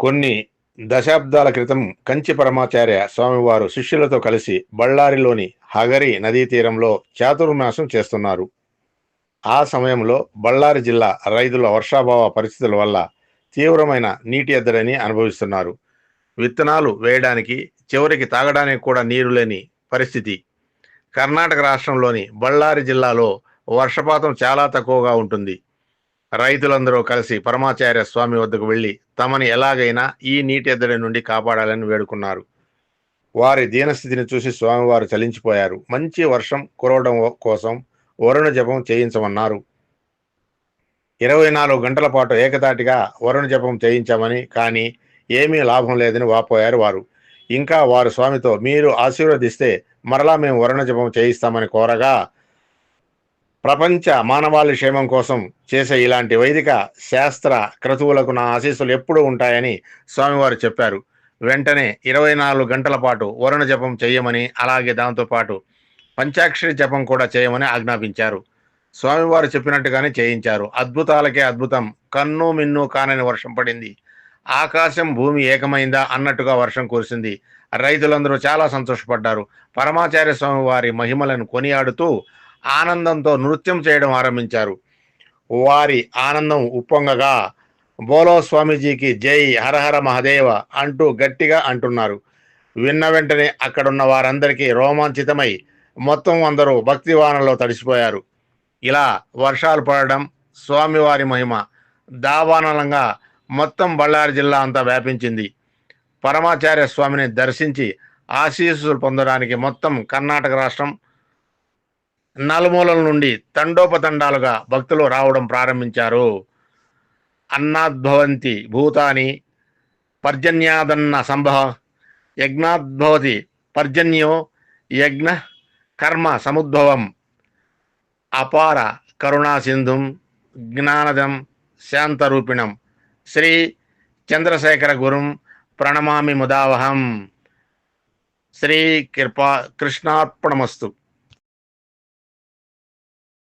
కొన్ని దశాబ్దాల క్రితం కంచి పరమాచార్య స్వామివారు శిష్యులతో కలిసి బళ్ళారిలోని హగరి నదీ తీరంలో చాతుర్మాసం చేస్తున్నారు. ఆ సమయంలో బళ్ళారి జిల్లా రైతుల వర్షాభావ పరిస్థితుల వల్ల తీవ్రమైన నీటి ఎద్దడిని అనుభవిస్తున్నారు. విత్తనాలు వేయడానికి, చివరికి తాగడానికి కూడా నీరు లేని పరిస్థితి. కర్ణాటక రాష్ట్రంలోని బళ్ళారి జిల్లాలో వర్షపాతం చాలా తక్కువగా ఉంటుంది. రైతులందరూ కలిసి పరమాచార్య స్వామి వద్దకు వెళ్లి తమని ఎలాగైనా ఈ నీటి ఎద్దడి నుండి కాపాడాలని వేడుకున్నారు. వారి దీనస్థితిని చూసి స్వామివారు చలించిపోయారు. మంచి వర్షం కురవడం కోసం వరుణ జపం చేయించమన్నారు. 24 గంటల పాటు ఏకతాటిగా వరుణ జపం చేయించామని, కానీ ఏమీ లాభం లేదని వాపోయారు వారు. ఇంకా వారు స్వామితో, మీరు ఆశీర్వదిస్తే మరలా మేము వరుణ జపం చేయిస్తామని కోరగా, ప్రపంచ మానవాళి క్షేమం కోసం చేసే ఇలాంటి వైదిక శాస్త్ర క్రతువులకు నా ఆశీస్సులు ఎప్పుడూ ఉంటాయని స్వామివారు చెప్పారు. వెంటనే 24 గంటల పాటు వరుణ జపం చేయమని, అలాగే దాంతోపాటు పంచాక్షరి జపం కూడా చేయమని ఆజ్ఞాపించారు. స్వామివారు చెప్పినట్టుగానే చేయించారు. అద్భుతాలకే అద్భుతం. కన్ను మిన్ను కానని వర్షం పడింది. ఆకాశం భూమి ఏకమైందా అన్నట్టుగా వర్షం కురిసింది. రైతులందరూ చాలా సంతోషపడ్డారు. పరమాచార్య స్వామి వారి మహిమలను కొనియాడుతూ ఆనందంతో నృత్యం చేయడం ఆరంభించారు. వారి ఆనందం ఉప్పొంగగా బోలో స్వామీజీకి జై, హరహర మహదేవ అంటూ గట్టిగా అంటున్నారు. విన్న వెంటనే అక్కడున్న వారందరికీ రోమాంచితమై మొత్తం అందరూ భక్తివానలో తడిసిపోయారు. ఇలా వర్షాలు పడడం, స్వామివారి మహిమ దావానలంగా మొత్తం బళ్ళారి జిల్లా అంతా వ్యాపించింది. పరమాచార్య స్వామిని దర్శించి ఆశీస్సులు పొందడానికి మొత్తం కర్ణాటక రాష్ట్రం నలుమూలల నుండి తండోపతండాలుగా భక్తులు రావడం ప్రారంభించారు. అన్నాద్భవంతి భూతాని పర్జన్యాదన్న సంభవ యజ్ఞాద్భవతి పర్జన్యో యజ్ఞ కర్మ సముద్భవం అపార కరుణా సింధుం జ్ఞానదం శాంతరూపిణం శ్రీ చంద్రశేఖర గురుం ప్రణమామి ముదావహం. శ్రీ కృష్ణార్పణమస్తు.